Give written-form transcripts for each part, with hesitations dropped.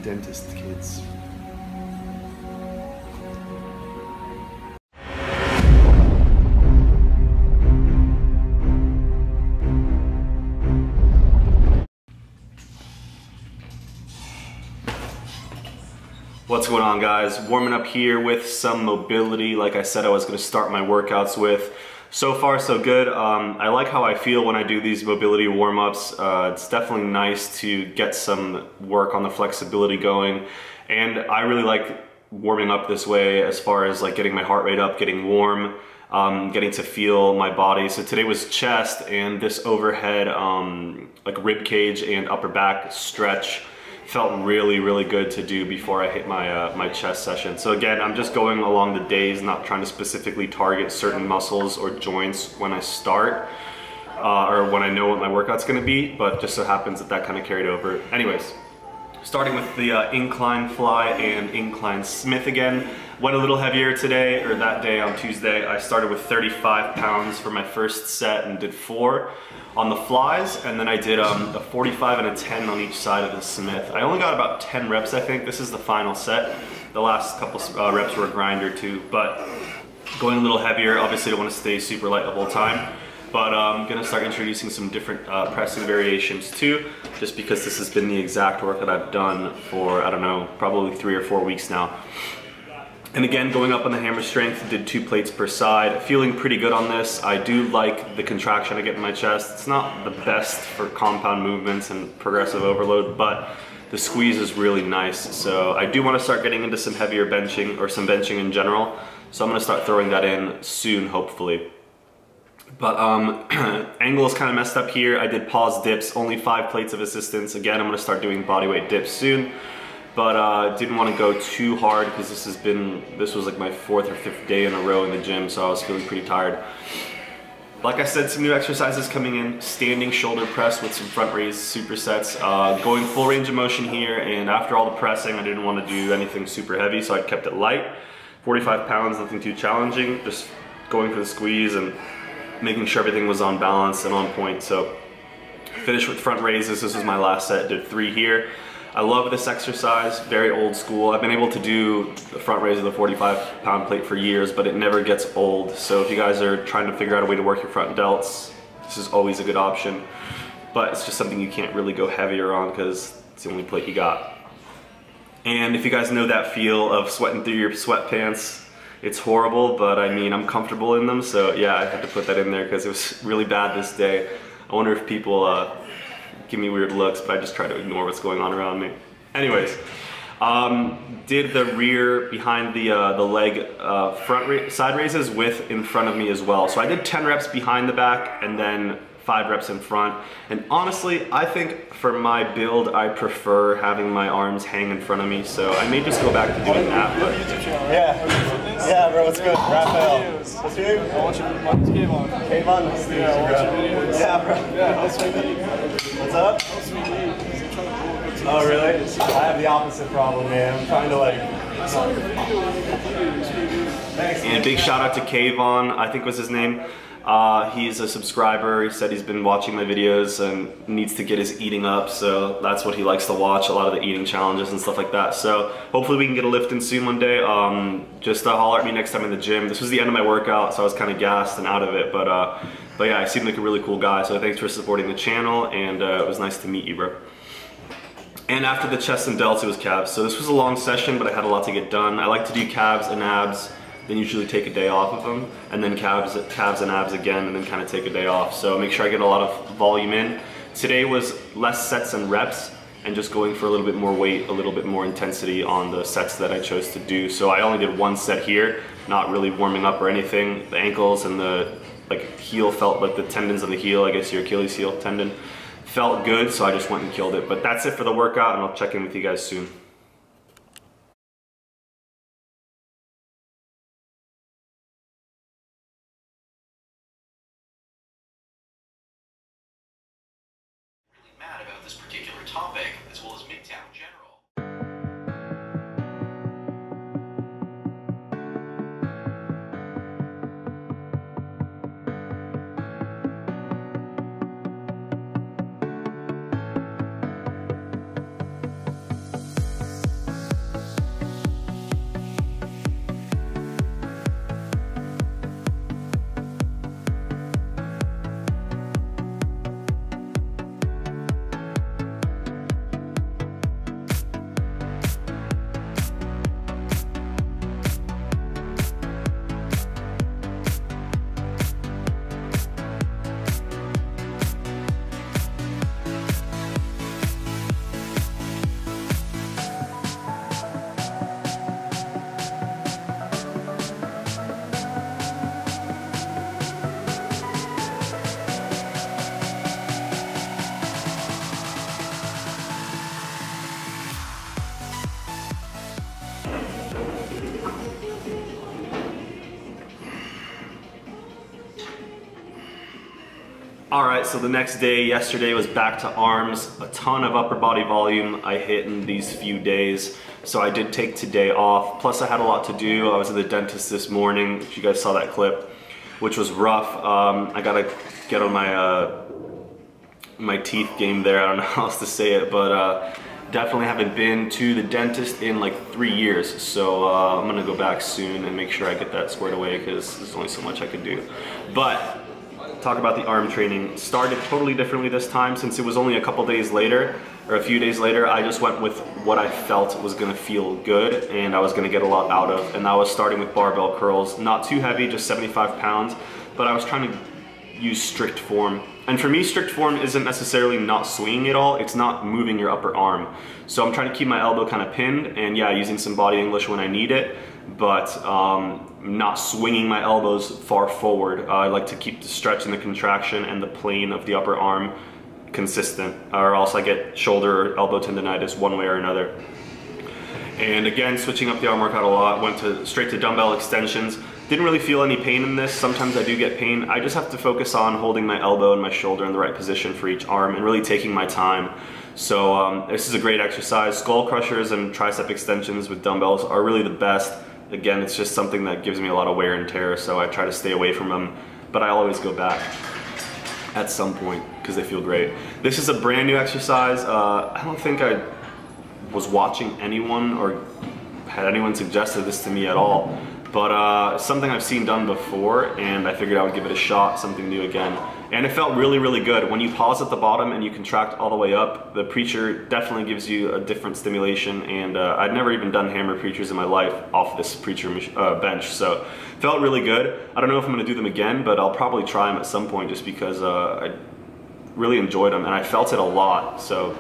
dentist kids. What's going on, guys? Warming up here with some mobility like I said I was going to start my workouts with. So far so good. I like how I feel when I do these mobility warm-ups. It's definitely nice to get some work on the flexibility going, and I really like warming up this way as far as like getting my heart rate up, getting warm, getting to feel my body. So today was chest, and this overhead like rib cage and upper back stretch felt really good to do before I hit my my chest session. So again, I'm just going along the days, not trying to specifically target certain muscles or joints when I start or when I know what my workout's gonna be, but just so happens that that kind of carried over. Anyways, starting with the incline fly and incline Smith again. Went a little heavier today, or that day on Tuesday. I started with 35 pounds for my first set and did 4 on the flies, and then I did a 45 and a 10 on each side of the Smith. I only got about 10 reps, I think. This is the final set. The last couple reps were a grinder too, but going a little heavier. Obviously I don't want to stay super light the whole time, but I'm gonna start introducing some different pressing variations too, just because this has been the exact work that I've done for, I don't know, probably 3 or 4 weeks now. And again, going up on the hammer strength, did 2 plates per side. Feeling pretty good on this. I do like the contraction I get in my chest. It's not the best for compound movements and progressive overload, but the squeeze is really nice. So I do want to start getting into some heavier benching, or some benching in general. So I'm gonna start throwing that in soon, hopefully. But angle is kind of messed up here. I did pause dips, only 5 plates of assistance. Again, I'm gonna start doing bodyweight dips soon. But didn't want to go too hard because this was like my 4th or 5th day in a row in the gym, so I was feeling pretty tired. Like I said, some new exercises coming in. Standing shoulder press with some front raise supersets. Going full range of motion here, and after all the pressing, I didn't want to do anything super heavy, so I kept it light. 45 pounds, nothing too challenging. Just going for the squeeze and making sure everything was on balance and on point. So finished with front raises. This was my last set. Did 3 here. I love this exercise, very old school. I've been able to do the front raise of the 45-pound plate for years, but it never gets old. So if you guys are trying to figure out a way to work your front delts, this is always a good option. But it's just something you can't really go heavier on because it's the only plate you got. And if you guys know that feel of sweating through your sweatpants, it's horrible, but I mean, I'm comfortable in them. So yeah, I had to put that in there because it was really bad this day. I wonder if people give me weird looks, but I just try to ignore what's going on around me. Anyways, did the rear behind the leg side raises with in front of me as well. So I did 10 reps behind the back and then 5 reps in front. And honestly, I think for my build, I prefer having my arms hang in front of me. So I may just go back to doing that. But yeah, bro, it's good. Raphael. What's your name? I want you to Kayvon. Kayvon, nice to meet you, bro. Yeah, bro. Yeah, that's my name. What's up? Oh, really? I have the opposite problem, man. I'm trying to like... Thanks. And big shout out to Kayvon, I think was his name. He's a subscriber. He said he's been watching my videos and needs to get his eating up, so that's what he likes to watch, a lot of the eating challenges and stuff like that. So hopefully we can get a lift in soon one day. Just holler at me next time in the gym. This was the end of my workout, so I was kind of gassed and out of it, but yeah, I seem like a really cool guy, so thanks for supporting the channel, and it was nice to meet you, bro. And after the chest and delts, it was calves. So this was a long session, but I had a lot to get done. I like to do calves and abs, then usually take a day off of them, and then calves and abs again, and then kind of take a day off. So make sure I get a lot of volume in. Today was less sets and reps, and just going for a little bit more weight, a little bit more intensity on the sets that I chose to do. So I only did 1 set here, not really warming up or anything. The ankles and the heel felt like the tendons on the heel, I guess your Achilles heel tendon, felt good, so I just went and killed it. But that's it for the workout, and I'll check in with you guys soon. Mad about this particular topic, as well as Midtown General. All right, so the next day, yesterday, was back to arms. A ton of upper body volume I hit in these few days. So I did take today off. Plus I had a lot to do. I was at the dentist this morning, if you guys saw that clip, which was rough. I gotta get on my teeth game there. I don't know how else to say it, but definitely haven't been to the dentist in like 3 years. So I'm gonna go back soon and make sure I get that squared away because there's only so much I can do. But talk about the arm training. Started totally differently this time since it was only a couple days later or a few days later. I just went with what I felt was gonna feel good and I was gonna get a lot out of. And I was starting with barbell curls, not too heavy, just 75 pounds, but I was trying to use strict form. And for me, strict form isn't necessarily not swinging at all, it's not moving your upper arm. So I'm trying to keep my elbow kind of pinned and yeah, using some body English when I need it, but not swinging my elbows far forward. I like to keep the stretch and the contraction and the plane of the upper arm consistent, or else I get shoulder or elbow tendonitis one way or another. And again, switching up the arm workout a lot, went straight to dumbbell extensions. Didn't really feel any pain in this. Sometimes I do get pain. I just have to focus on holding my elbow and my shoulder in the right position for each arm and really taking my time. So this is a great exercise. Skull crushers and tricep extensions with dumbbells are really the best. Again, it's just something that gives me a lot of wear and tear, so I try to stay away from them, but I always go back at some point because they feel great. This is a brand new exercise. I don't think I was watching anyone or had anyone suggested this to me at all, but something I've seen done before and I figured I would give it a shot, something new again. And it felt really, really good. When you pause at the bottom and you contract all the way up, the preacher definitely gives you a different stimulation, and I'd never even done hammer preachers in my life off this preacher bench, so felt really good. I don't know if I'm gonna do them again, but I'll probably try them at some point just because I really enjoyed them and I felt it a lot. So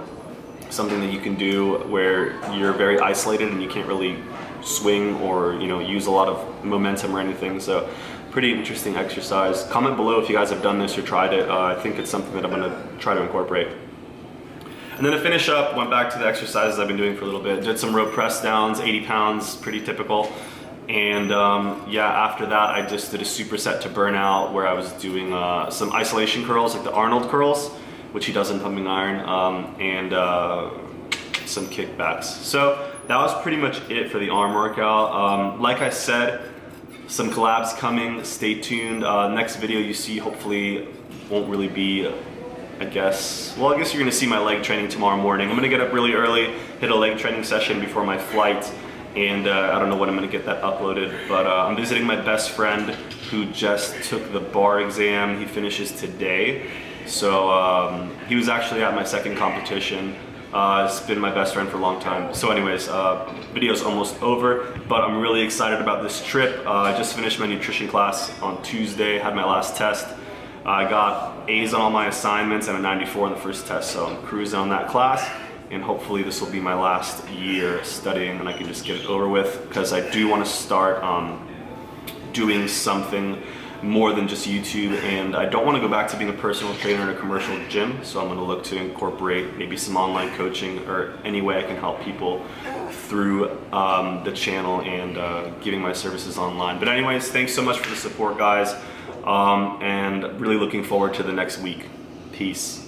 something that you can do where you're very isolated and you can't really swing or use a lot of momentum or anything. So pretty interesting exercise. Comment below if you guys have done this or tried it. I think it's something that I'm gonna try to incorporate. And then to finish up, went back to the exercises I've been doing for a little bit. Did some rope press downs, 80 pounds, pretty typical. And yeah, after that I just did a superset to burnout where I was doing some isolation curls, like the Arnold curls, which he does in pumping iron, and some kickbacks. So that was pretty much it for the arm workout. Like I said, some collabs coming, stay tuned. Next video you see hopefully won't really be, I guess you're gonna see my leg training tomorrow morning. I'm gonna get up really early, hit a leg training session before my flight, and I don't know when I'm gonna get that uploaded, but I'm visiting my best friend who just took the bar exam. He finishes today. So he was actually at my second competition. It's been my best friend for a long time. So anyways, video's almost over, but I'm really excited about this trip. I just finished my nutrition class on Tuesday, had my last test. I got A's on all my assignments and a 94 on the first test, so I'm cruising on that class, and hopefully this will be my last year studying and I can just get it over with, because I do want to start doing something more than just YouTube, and I don't want to go back to being a personal trainer in a commercial gym, so I'm going to look to incorporate maybe some online coaching or any way I can help people through the channel and giving my services online. But anyways, thanks so much for the support, guys, and really looking forward to the next week. Peace.